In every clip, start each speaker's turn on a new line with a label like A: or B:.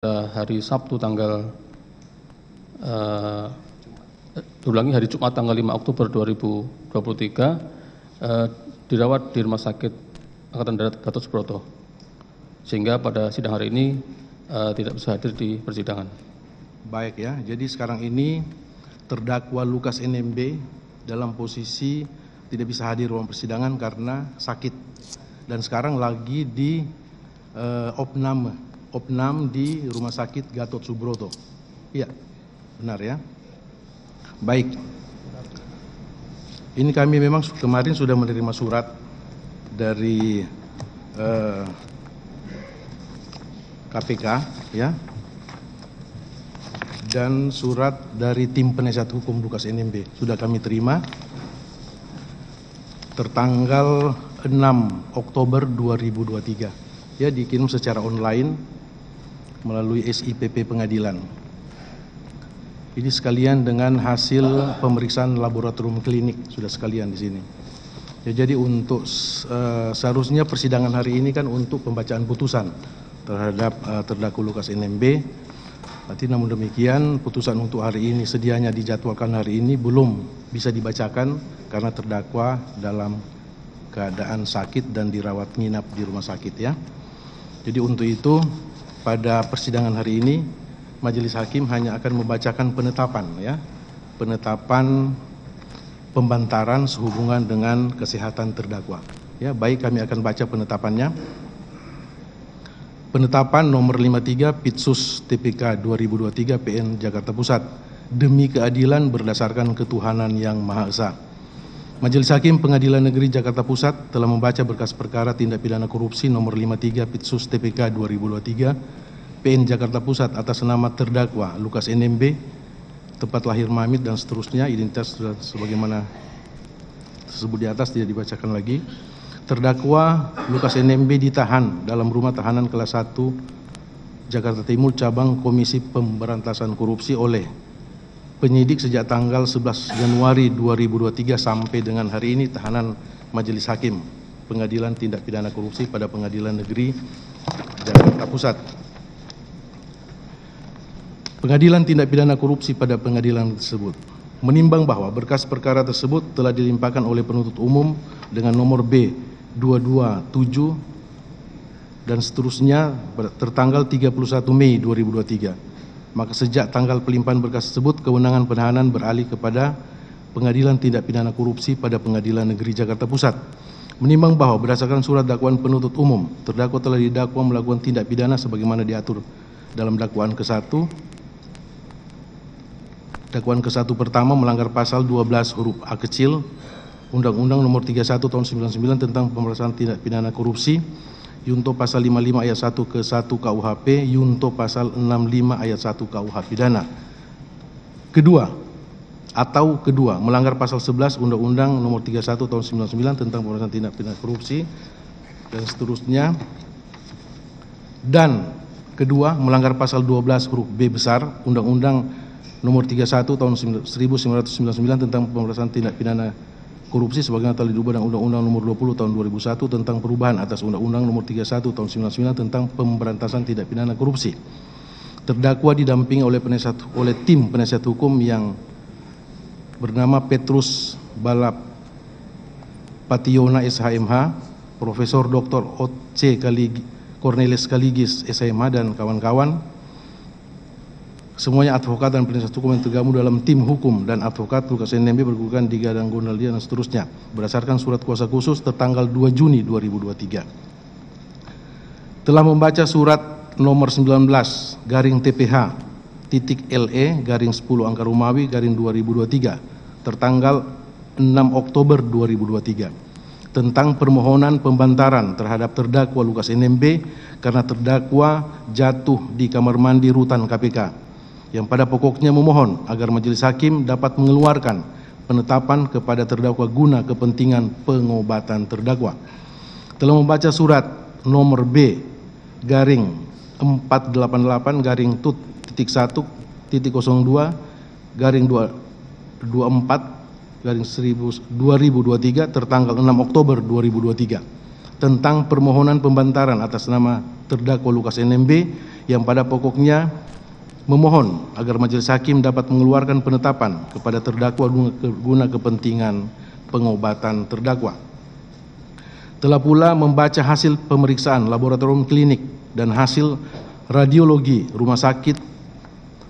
A: hari Sabtu tanggal hari Jumat tanggal 5 Oktober 2023 dirawat di Rumah Sakit Angkatan Darat Gatot Subroto, sehingga pada sidang hari ini tidak bisa hadir di persidangan.
B: Baik ya, jadi sekarang ini terdakwa Lukas NMB dalam posisi tidak bisa hadir ruang persidangan karena sakit, dan sekarang lagi di opnam di Rumah Sakit Gatot Subroto. Iya, benar ya. Baik, ini kami memang kemarin sudah menerima surat dari KPK ya, dan surat dari tim penasihat hukum Lukas NMB sudah kami terima tertanggal 6 Oktober 2023 ya, dikirim secara online melalui SIPP pengadilan. Ini sekalian dengan hasil pemeriksaan laboratorium klinik sudah sekalian di sini. Ya, jadi untuk seharusnya persidangan hari ini kan untuk pembacaan putusan terhadap terdakwa Lukas NMB. Tapi namun demikian putusan untuk hari ini sedianya dijadwalkan hari ini belum bisa dibacakan karena terdakwa dalam keadaan sakit dan dirawat nginap di rumah sakit ya. Jadi untuk itu pada persidangan hari ini majelis hakim hanya akan membacakan penetapan ya, penetapan pembantaran sehubungan dengan kesehatan terdakwa. Ya, baik, kami akan baca penetapannya. Penetapan nomor 53 Pitsus TPK 2023 PN Jakarta Pusat demi keadilan berdasarkan ketuhanan yang Maha Esa. Majelis Hakim Pengadilan Negeri Jakarta Pusat telah membaca berkas perkara tindak pidana korupsi nomor 53 Pitsus TPK 2023 PN Jakarta Pusat atas nama terdakwa Lukas NMB, tempat lahir Mamit dan seterusnya, identitas sudah sebagaimana tersebut di atas, tidak dibacakan lagi. Terdakwa Lukas NMB ditahan dalam rumah tahanan kelas 1 Jakarta Timur cabang Komisi Pemberantasan Korupsi oleh penyidik sejak tanggal 11 Januari 2023 sampai dengan hari ini tahanan Majelis Hakim Pengadilan Tindak Pidana Korupsi pada Pengadilan Negeri Jakarta Pusat. Pengadilan Tindak Pidana Korupsi pada pengadilan tersebut menimbang bahwa berkas perkara tersebut telah dilimpahkan oleh penuntut umum dengan nomor B 227 dan seterusnya tertanggal 31 Mei 2023. Maka sejak tanggal pelimpahan berkas tersebut, kewenangan penahanan beralih kepada Pengadilan Tindak Pidana Korupsi pada Pengadilan Negeri Jakarta Pusat. Menimbang bahwa berdasarkan surat dakwaan penuntut umum, terdakwa telah didakwa melakukan tindak pidana sebagaimana diatur dalam dakwaan ke-1. Dakwaan ke-1 pertama melanggar pasal 12 huruf A kecil Undang-Undang Nomor 31 Tahun 99 tentang pemberantasan tindak pidana korupsi, Yunto pasal 55 ayat 1 ke 1 KUHP, Yunto pasal 65 ayat 1 KUH pidana. Kedua, melanggar pasal 11 Undang-Undang Nomor 31 Tahun 99 tentang pemberantasan tindak pidana korupsi dan seterusnya. Dan kedua, melanggar pasal 12 huruf B besar Undang-Undang Nomor 31 Tahun 1999 tentang pemberantasan tindak pidana korupsi sebagaimana telah diubah dengan Undang-Undang Nomor 20 Tahun 2001 tentang perubahan atas Undang-Undang Nomor 31 Tahun 1999 tentang pemberantasan tindak pidana korupsi. Terdakwa didampingi oleh tim penasihat hukum yang bernama Petrus Balap Pationa SHMH, Profesor Dr. O.C. Cornelis Kaligis SHMH dan kawan-kawan. Semuanya advokat dan penasihat hukum yang tergabung dalam tim hukum dan advokat Lukas NMB berkedudukan di Gadang Gondalia dan seterusnya berdasarkan surat kuasa khusus tertanggal 2 Juni 2023. Telah membaca surat nomor 19 garing TPH titik LE garing 10 angka Romawi garing 2023 tertanggal 6 Oktober 2023 tentang permohonan pembantaran terhadap terdakwa Lukas NMB karena terdakwa jatuh di kamar mandi rutan KPK, yang pada pokoknya memohon agar majelis hakim dapat mengeluarkan penetapan kepada terdakwa guna kepentingan pengobatan terdakwa. Telah membaca surat nomor B garing 488 garing tut titik 1 titik 02 garing 24 garing 2023 tertanggal 6 Oktober 2023 tentang permohonan pembantaran atas nama terdakwa Lukas NMB yang pada pokoknya memohon agar majelis hakim dapat mengeluarkan penetapan kepada terdakwa guna kepentingan pengobatan terdakwa. Telah pula membaca hasil pemeriksaan laboratorium klinik dan hasil radiologi Rumah Sakit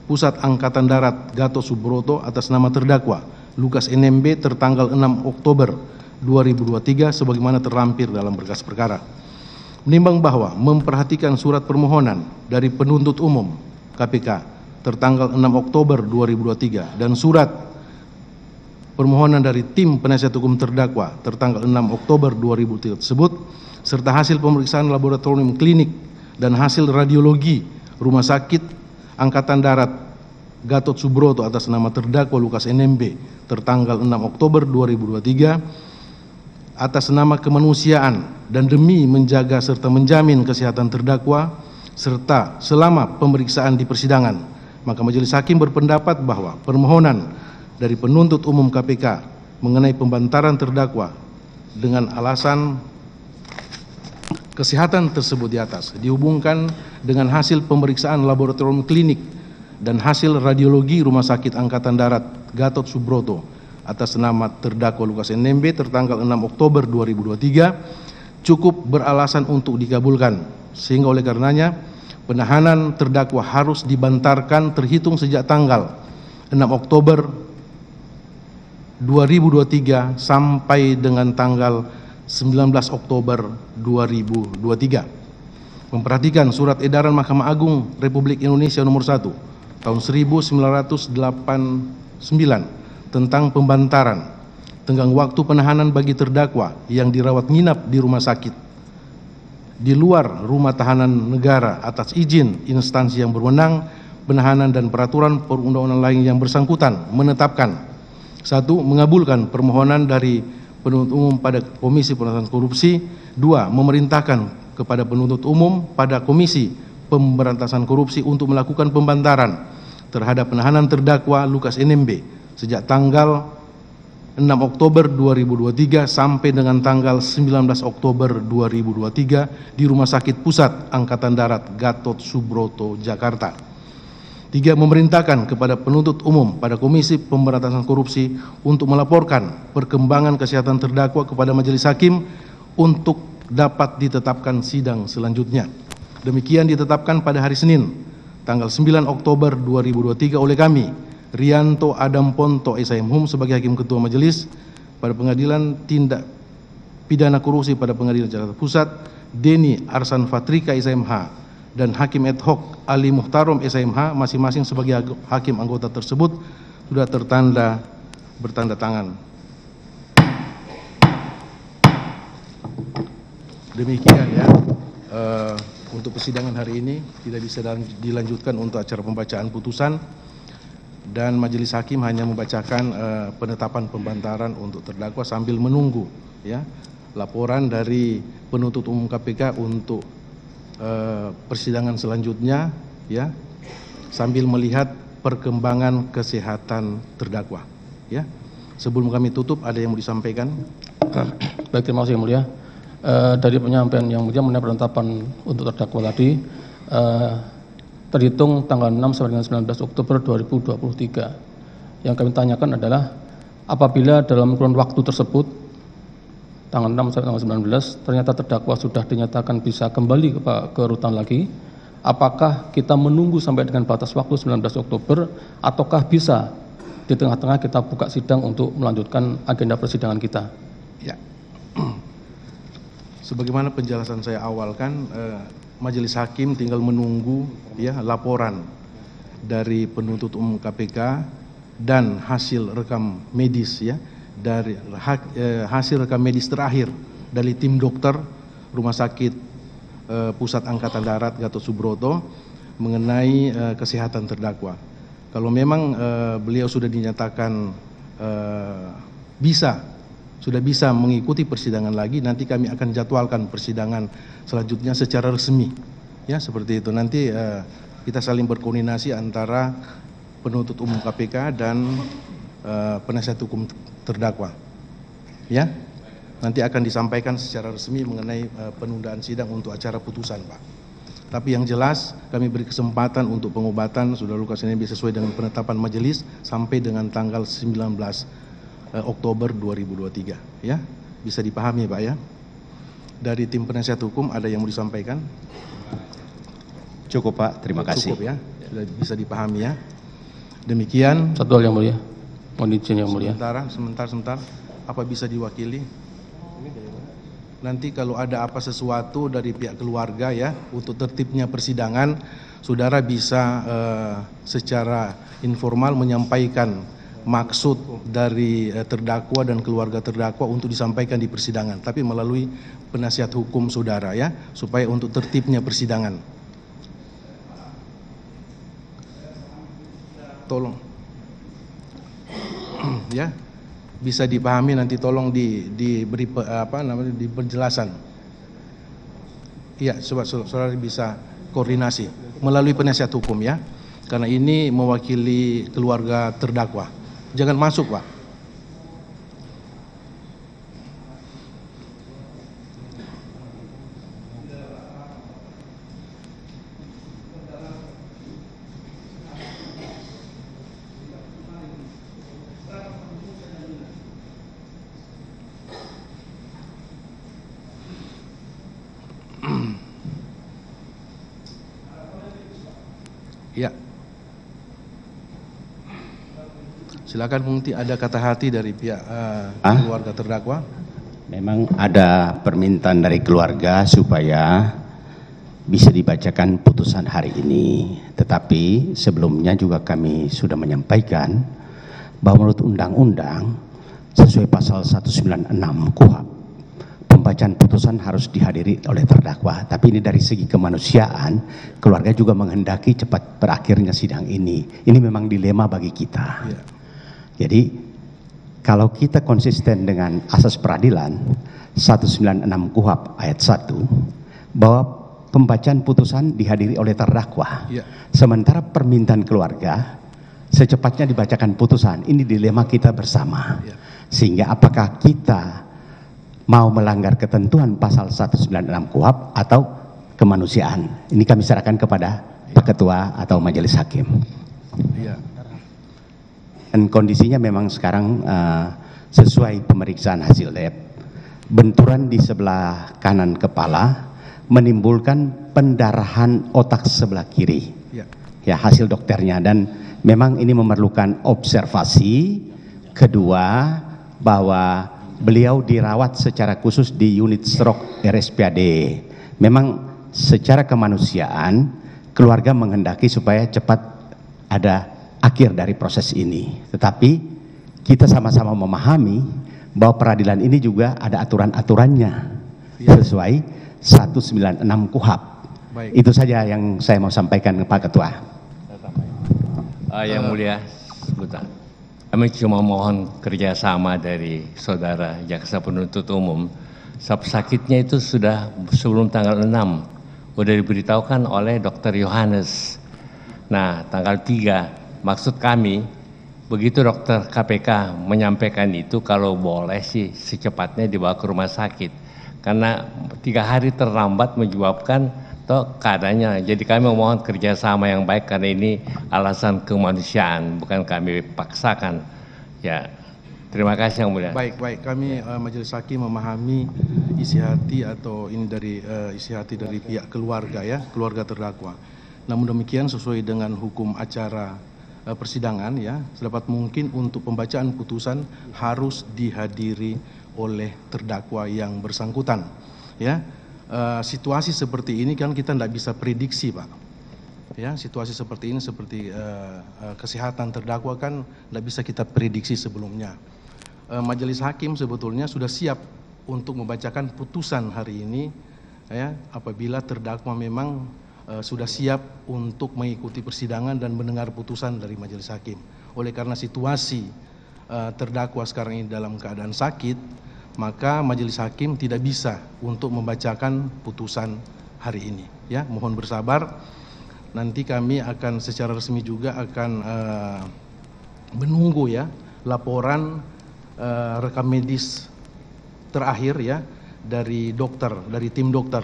B: Pusat Angkatan Darat Gatot Subroto atas nama terdakwa Lukas NMB tertanggal 6 Oktober 2023 sebagaimana terlampir dalam berkas perkara. Menimbang bahwa memperhatikan surat permohonan dari penuntut umum KPK tertanggal 6 Oktober 2023 dan surat permohonan dari tim penasihat hukum terdakwa tertanggal 6 Oktober 2023 tersebut serta hasil pemeriksaan laboratorium klinik dan hasil radiologi Rumah Sakit Angkatan Darat Gatot Subroto atas nama terdakwa Lukas NMB tertanggal 6 Oktober 2023 atas nama kemanusiaan dan demi menjaga serta menjamin kesehatan terdakwa serta selama pemeriksaan di persidangan, maka majelis hakim berpendapat bahwa permohonan dari penuntut umum KPK mengenai pembantaran terdakwa dengan alasan kesehatan tersebut di atas dihubungkan dengan hasil pemeriksaan laboratorium klinik dan hasil radiologi Rumah Sakit Angkatan Darat Gatot Subroto atas nama terdakwa Lukas NMB tertanggal 6 Oktober 2023 cukup beralasan untuk dikabulkan, sehingga oleh karenanya penahanan terdakwa harus dibantarkan terhitung sejak tanggal 6 Oktober 2023 sampai dengan tanggal 19 Oktober 2023. Memperhatikan surat edaran Mahkamah Agung Republik Indonesia nomor 1 tahun 1989 tentang pembantaran tenggang waktu penahanan bagi terdakwa yang dirawat nginap di rumah sakit di luar rumah tahanan negara atas izin instansi yang berwenang, penahanan dan peraturan perundang-undangan lain yang bersangkutan menetapkan: 1. Mengabulkan permohonan dari penuntut umum pada Komisi Pemberantasan Korupsi. 2. Memerintahkan kepada penuntut umum pada Komisi Pemberantasan Korupsi untuk melakukan pembantaran terhadap penahanan terdakwa Lukas NMB sejak tanggal 6 Oktober 2023 sampai dengan tanggal 19 Oktober 2023 di Rumah Sakit Pusat Angkatan Darat Gatot Subroto, Jakarta. 3. Memerintahkan kepada penuntut umum pada Komisi Pemberantasan Korupsi untuk melaporkan perkembangan kesehatan terdakwa kepada majelis hakim untuk dapat ditetapkan sidang selanjutnya. Demikian ditetapkan pada hari Senin, tanggal 9 Oktober 2023 oleh kami, Rianto Adam Ponto SIMHUM sebagai Hakim Ketua Majelis pada Pengadilan Tindak Pidana Korupsi pada Pengadilan Jakarta Pusat, Deni Arsan Fatrika SIMH, dan Hakim Ad Hoc Ali Muhtarom SIMH masing-masing sebagai hakim anggota tersebut sudah bertanda tangan. Demikian ya, untuk persidangan hari ini tidak bisa dilanjutkan untuk acara pembacaan putusan, dan majelis hakim hanya membacakan penetapan pembantaran untuk terdakwa sambil menunggu ya laporan dari penuntut umum KPK untuk persidangan selanjutnya ya, sambil melihat perkembangan kesehatan terdakwa ya. Sebelum kami tutup, ada yang mau disampaikan?
A: Baik, terima kasih yang mulia. Dari penyampaian yang mulia mengenai penetapan untuk terdakwa tadi, terhitung tanggal 6 sampai dengan 19 Oktober 2023. Yang kami tanyakan adalah apabila dalam kurun waktu tersebut tanggal 6 sampai tanggal 19 ternyata terdakwa sudah dinyatakan bisa kembali ke rutan lagi, apakah kita menunggu sampai dengan batas waktu 19 Oktober ataukah bisa di tengah-tengah kita buka sidang untuk melanjutkan agenda persidangan kita?
B: Ya. Sebagaimana penjelasan saya awal kan, majelis hakim tinggal menunggu ya laporan dari penuntut umum KPK dan hasil rekam medis ya, dari hasil rekam medis terakhir dari tim dokter Rumah Sakit Pusat Angkatan Darat Gatot Subroto mengenai kesehatan terdakwa. Kalau memang beliau sudah dinyatakan sudah bisa mengikuti persidangan lagi, nanti kami akan jadwalkan persidangan selanjutnya secara resmi ya, seperti itu. Nanti kita saling berkoordinasi antara penuntut umum KPK dan penasihat hukum terdakwa ya, nanti akan disampaikan secara resmi mengenai penundaan sidang untuk acara putusan, Pak. Tapi yang jelas kami beri kesempatan untuk pengobatan saudara Lukas NMB sesuai dengan penetapan majelis sampai dengan tanggal 19 Oktober 2023. Ya, bisa dipahami Pak ya. Dari tim penasihat hukum ada yang mau disampaikan?
C: Cukup Pak, terima kasih.
B: Cukup ya, sudah bisa dipahami ya. Demikian.
A: Satu hal yang mulia, mohon izin yang mulia.
B: Sebentar. Apa bisa diwakili? Nanti kalau ada apa sesuatu dari pihak keluarga ya, untuk tertibnya persidangan, saudara bisa secara informal menyampaikan maksud dari terdakwa dan keluarga terdakwa untuk disampaikan di persidangan, tapi melalui penasihat hukum saudara ya, supaya untuk tertibnya persidangan. Tolong ya, bisa dipahami, nanti tolong diberi di penjelasan. Iya, saudara bisa koordinasi melalui penasihat hukum ya, karena ini mewakili keluarga terdakwa. Jangan masuk Pak. Ya. Silakan mungkin ada kata hati dari pihak keluarga terdakwa.
C: Memang ada permintaan dari keluarga supaya bisa dibacakan putusan hari ini. Tetapi sebelumnya juga kami sudah menyampaikan bahwa menurut undang-undang sesuai pasal 196 KUHP, pembacaan putusan harus dihadiri oleh terdakwa. Tapi ini dari segi kemanusiaan, keluarga juga menghendaki cepat berakhirnya sidang ini. Ini memang dilema bagi kita.
B: Ya.
C: Jadi kalau kita konsisten dengan asas peradilan 196 KUHP ayat 1 bahwa pembacaan putusan dihadiri oleh terdakwa.
B: Ya.
C: Sementara permintaan keluarga secepatnya dibacakan putusan. Ini dilema kita bersama.
B: Ya.
C: Sehingga apakah kita mau melanggar ketentuan pasal 196 KUHP atau kemanusiaan? Ini kami serahkan kepada Pak Ketua atau Majelis Hakim.
B: Iya.
C: Dan kondisinya memang sekarang sesuai pemeriksaan hasil lab, benturan di sebelah kanan kepala menimbulkan pendarahan otak sebelah kiri.
B: Ya.
C: Ya, hasil dokternya, dan memang ini memerlukan observasi. Kedua, bahwa beliau dirawat secara khusus di unit stroke RSPAD. Memang secara kemanusiaan keluarga menghendaki supaya cepat ada akhir dari proses ini. Tetapi kita sama-sama memahami bahwa peradilan ini juga ada aturan-aturannya sesuai 196 KUHP.
B: Baik.
C: Itu saja yang saya mau sampaikan Pak Ketua.
D: Yang mulia, sebentar. Kami cuma mohon kerjasama dari saudara jaksa penuntut umum. Sakitnya itu sudah sebelum tanggal 6, sudah diberitahukan oleh Dr. Yohanes. Nah, tanggal 3, maksud kami, begitu dokter KPK menyampaikan itu, kalau boleh sih secepatnya dibawa ke rumah sakit. Karena 3 hari terlambat menyebabkan keadaannya. Jadi kami memohon kerjasama yang baik, karena ini alasan kemanusiaan, bukan kami paksakan. Ya, terima kasih yang mulia.
B: Baik, kami Majelis Hakim memahami isi hati atau ini dari isi hati dari pihak keluarga ya, keluarga terdakwa. Namun demikian sesuai dengan hukum acara persidangan ya, sedapat mungkin untuk pembacaan putusan harus dihadiri oleh terdakwa yang bersangkutan ya. Situasi seperti ini kan kita tidak bisa prediksi Pak ya, situasi seperti ini seperti kesehatan terdakwa kan tidak bisa kita prediksi sebelumnya. Majelis Hakim sebetulnya sudah siap untuk membacakan putusan hari ini ya, apabila terdakwa memang sudah siap untuk mengikuti persidangan dan mendengar putusan dari Majelis Hakim. Oleh karena situasi terdakwa sekarang ini dalam keadaan sakit, maka Majelis Hakim tidak bisa untuk membacakan putusan hari ini. Ya, mohon bersabar. Nanti kami akan secara resmi juga akan menunggu ya laporan rekam medis terakhir ya dari dokter, dari tim dokter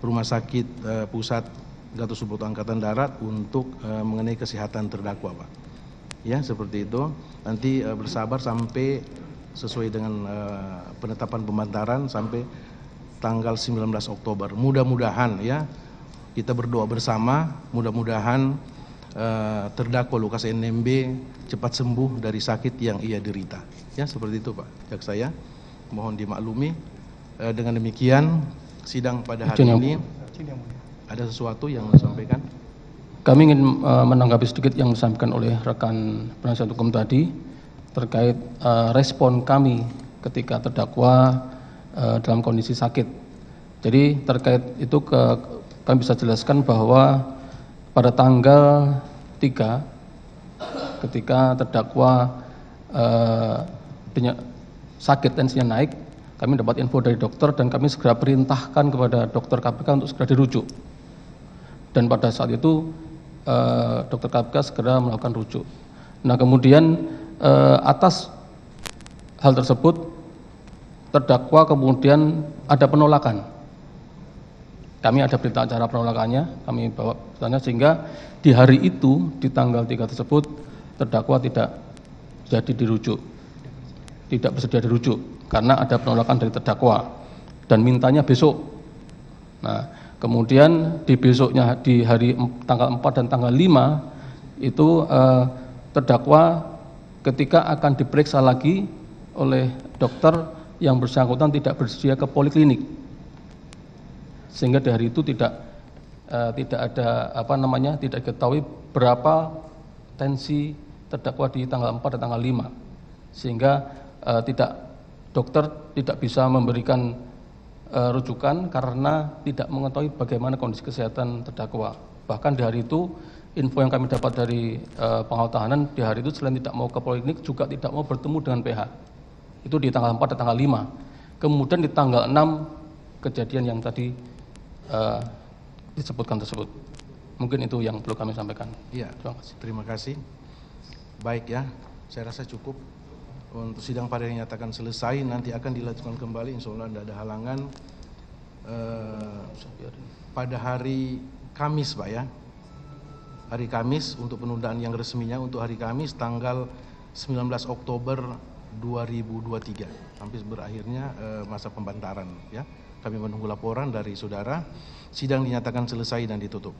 B: Rumah Sakit Pusat Gatot Subroto Angkatan Darat untuk mengenai kesehatan terdakwa, Pak. Ya, seperti itu. Nanti bersabar sampai sesuai dengan penetapan pembantaran sampai tanggal 19 Oktober. Mudah-mudahan ya, kita berdoa bersama, mudah-mudahan terdakwa Lukas NMB cepat sembuh dari sakit yang ia derita. Ya, seperti itu Pak Jaksa ya. Mohon dimaklumi. Dengan demikian sidang pada hari ini ada sesuatu yang disampaikan.
A: Kami ingin menanggapi sedikit yang disampaikan oleh rekan penasihat hukum tadi terkait respon kami ketika terdakwa dalam kondisi sakit. Jadi terkait itu kami bisa jelaskan bahwa pada tanggal 3 ketika terdakwa sakit, tensinya naik, kami dapat info dari dokter dan kami segera perintahkan kepada dokter KPK untuk segera dirujuk. Dan pada saat itu dokter KPK segera melakukan rujuk. Nah kemudian atas hal tersebut terdakwa kemudian ada penolakan. Kami ada berita acara penolakannya, kami bawa beritanya sehingga di hari itu di tanggal 3 tersebut terdakwa tidak jadi dirujuk, tidak bersedia dirujuk karena ada penolakan dari terdakwa dan mintanya besok. Nah kemudian di besoknya di hari tanggal 4 dan tanggal 5 itu terdakwa ketika akan diperiksa lagi oleh dokter yang bersangkutan tidak bersedia ke poliklinik, sehingga di hari itu tidak ada tidak diketahui berapa tensi terdakwa di tanggal 4 dan tanggal 5, sehingga dokter tidak bisa memberikan rujukan karena tidak mengetahui bagaimana kondisi kesehatan terdakwa. Bahkan di hari itu info yang kami dapat dari pengawal tahanan di hari itu selain tidak mau ke poliklinik juga tidak mau bertemu dengan PH. Itu di tanggal 4 dan tanggal 5. Kemudian di tanggal 6 kejadian yang tadi disebutkan tersebut. Mungkin itu yang perlu kami sampaikan.
B: Iya, terima kasih. Baik ya, saya rasa cukup. Untuk sidang pada yang nyatakan selesai, nanti akan dilanjutkan kembali, insya Allah tidak ada halangan pada hari Kamis Pak ya. Hari Kamis untuk penundaan yang resminya untuk hari Kamis tanggal 19 Oktober 2023 sampai berakhirnya masa pembantaran ya. Kami menunggu laporan dari saudara. Sidang dinyatakan selesai dan ditutup.